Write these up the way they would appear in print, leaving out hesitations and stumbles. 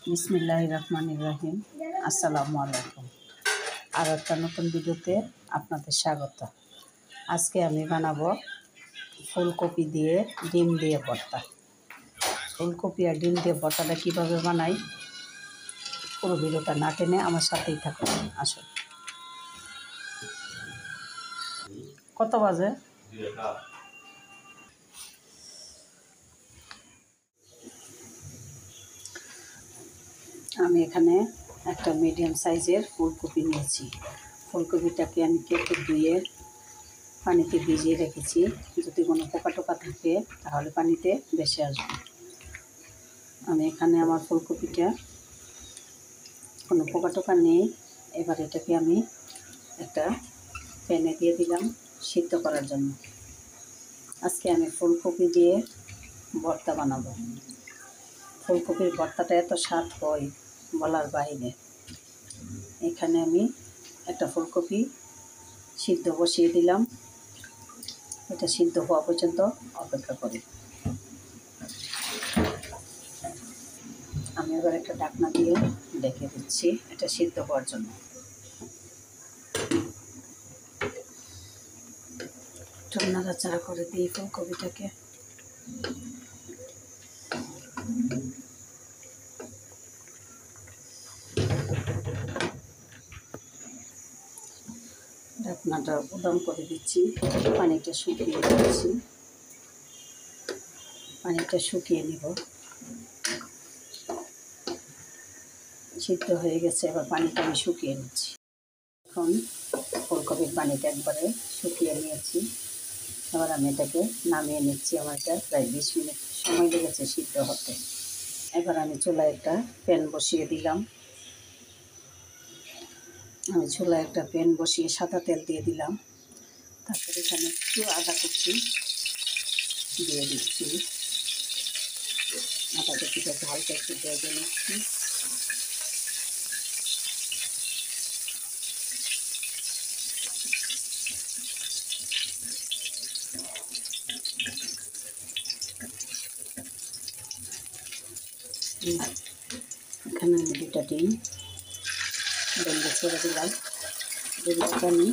বিসমিল্লাহির রহমানির রহিম। আসসালামু আলাইকুম। আর একটা নতুন ভিডিওতে আপনাদের স্বাগত। আজকে আমি বানাবো ফুলকপি দিয়ে ডিম দিয়ে ভর্তা। ফুলকপি আর ডিম দিয়ে ভর্তাটা কীভাবে বানাই পুরো ভিডিওটা না টেনে আমার সাথেই থাকুন। আসুন। কত বাজে? আমি এখানে একটা মিডিয়াম সাইজের ফুলকপি নিয়েছি। ফুলকপিটাকে আমি কেটে ধুয়ে পানিতে ভিজিয়ে রেখেছি। যদি কোনো পোকা টোকা থাকে তাহলে পানিতে ভেসে আসবে। আমি এখানে আমার ফুলকপিটা কোনো পোকা টোকা নেই। এবার এটাকে আমি একটা প্যানে দিয়ে দিলাম সিদ্ধ করার জন্য। আজকে আমি ফুলকপি দিয়ে ভর্তা বানাবো। ফুলকপির ভর্তাটা এত স্বাদ হয় বলার বাইরে। এখানে আমি একটা ফুলকপি সিদ্ধ বসিয়ে দিলাম। এটা সিদ্ধ হওয়া পর্যন্ত অপেক্ষা করি। আমি এবার একটা ঢাকনা দিয়ে ঢেকে দিচ্ছি এটা সিদ্ধ হওয়ার জন্য। একটু নাড়াচাড়া করে দিই ফুলকপিটাকে। ঢাকনাটা উদান করে দিচ্ছি। পানিটা শুকিয়ে দিচ্ছি। পানিটা শুকিয়ে নিব। সিদ্ধ হয়ে গেছে, এবার পানিটা আমি শুকিয়ে নিচ্ছি। এখন ফুলকপির পানিটা একবারে শুকিয়ে নিয়েছি। এবার আমি এটাকে নামিয়ে নিচ্ছি। আমার এটা প্রায় 20 মিনিট সময় লেগেছে সিদ্ধ হতে। এবার আমি চুলায় একটা প্যান বসিয়ে দিলাম। আমি চুলায় একটা প্যান বসিয়ে সাদা তেল দিয়ে দিলাম। তারপরে এখানে একটু আদা কুচি দিয়ে দিচ্ছি। আদা কুচিটাকে হালকা একটু ভেজে নিচ্ছি। এখানে আমি 2টা ডিম ভেঙে ছেড়ে দিলাম। ডিমটাকে আমি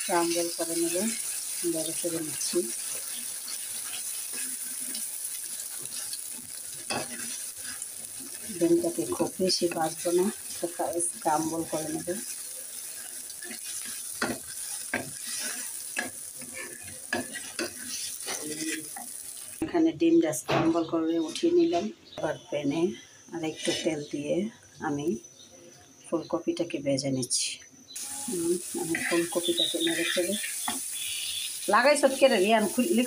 ক্রাম্বল করে নেব। নেড়ে ছেড়ে নিচ্ছি। ডিমটাকে খুব বেশি ভাজবো না, ক্রাম্বল করে নেব। এখানে ডিমটা ক্রাম্বল করে উঠিয়ে নিলাম। এবার প্যানে আর একটু তেল দিয়ে আমি ফুলকপিটাকে ভেজে নিচ্ছি। আমি ফুলকপিটাকে নেড়ে ফেলে লাগাই সত্যি রিয়ান খুললি।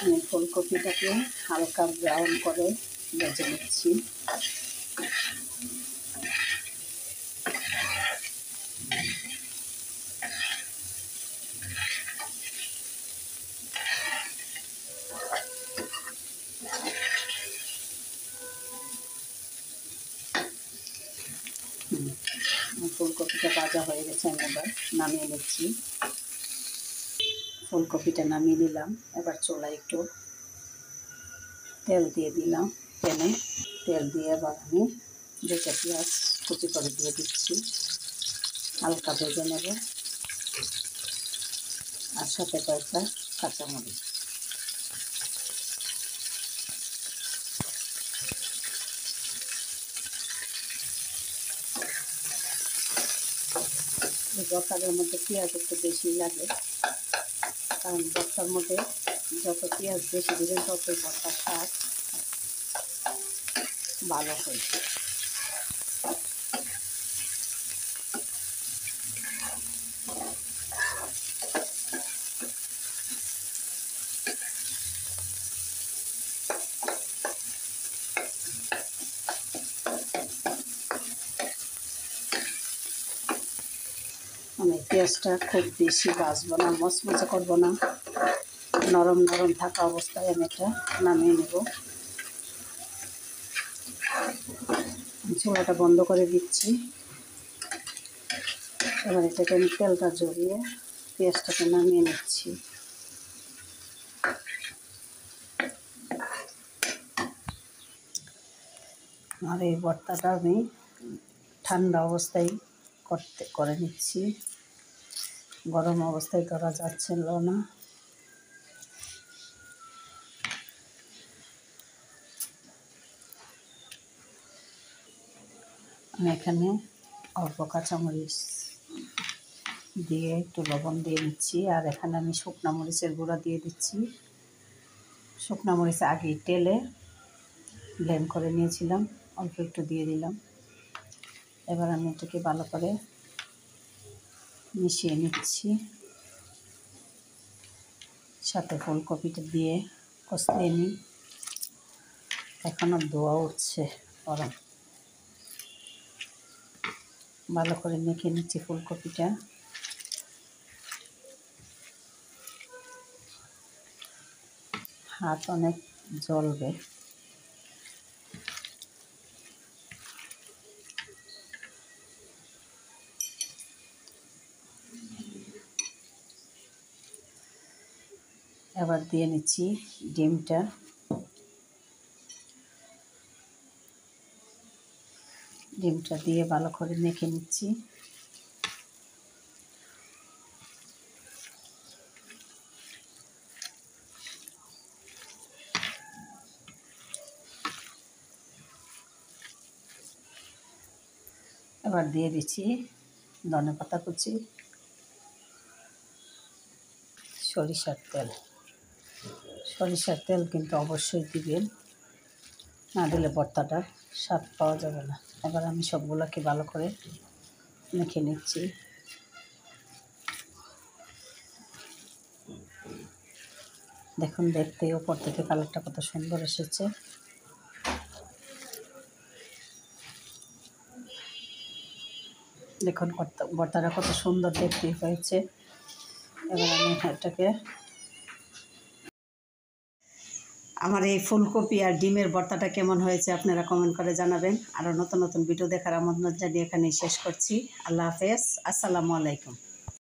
আমি ফুলকপিটাকে হালকা ব্রাউন করে ভেজে নিচ্ছি। ফুলকপিটা ভাজা হয়ে গেছে, আমি এবার নামিয়ে নিচ্ছি। ফুলকপিটা নামিয়ে নিলাম। এবার চুলায় একটু তেল দিয়ে দিলাম। প্যানে তেল দিয়ে এবার আমি 2টা পেঁয়াজ কুচি করে দিয়ে দিচ্ছি। হালকা ভেজে নেব। আর সাথে কয়েকটা কাঁচামরিচ। ভর্তার মধ্যে পেঁয়াজ একটু বেশি লাগে, কারণ ভর্তার মধ্যে যত পেঁয়াজ বেশি দিবেন তত ভর্তার স্বাদ ভালো হয়। আমি পেঁয়াজটা খুব বেশি ভাজবো না, মচমচে করবো না। নরম নরম থাকা অবস্থায় আমি এটা নামিয়ে নেব। চুলাটা বন্ধ করে দিচ্ছি। এবার এটাকে আমি তেলটা জড়িয়ে পেঁয়াজটাকে নামিয়ে নিচ্ছি। আর এই ভর্তাটা আমি ঠান্ডা অবস্থায় করে নিচ্ছি, গরম অবস্থায় করা যাচ্ছিল না। আমি এখানে অল্প কাঁচামরিচ দিয়ে একটু লবণ দিয়ে নিচ্ছি, আর এখানে আমি শুকনো মরিচের গুঁড়া দিয়ে দিচ্ছি। শুকনো মরিচ আগে তেলে ব্লেন্ড করে নিয়েছিলাম, অল্প একটু দিয়ে দিলাম। এবার আমি এটাকে ভালো করে মিশিয়ে নিচ্ছি, সাথে ফুলকপিটা দিয়ে কষিয়ে নিই। এখনও ধোয়া উঠছে গরম, ভালো করে মেখে নিচ্ছি ফুলকপিটা। হাত অনেক জ্বলবে। এবার দিয়ে নিচ্ছি ডিমটা। ডিমটা দিয়ে ভালো করে মেখে নিচ্ছি। এবার দিয়ে দিচ্ছি ধনেপাতা কুচি, সরিষার তেল। সরিষার তেল কিন্তু অবশ্যই দিবেন, না দিলে ভর্তাটার স্বাদ পাওয়া যাবে না। এবার আমি সবগুলোকে ভালো করে মেখে নিচ্ছি। দেখুন, দেখতে উপর থেকে কালারটা কত সুন্দর এসেছে। দেখুন ভর্তাটা কত সুন্দর দেখতে হয়েছে। এবার আমি এটাকে, আমার এই ফুলকপি আর ডিমের ভর্তাটা কেমন হয়েছে আপনারা কমেন্ট করে জানাবেন। আরও নতুন নতুন ভিডিও দেখার আমন্ত্রণ জানিয়ে এখানেই শেষ করছি। আল্লাহ হাফেজ, আসসালামু আলাইকুম।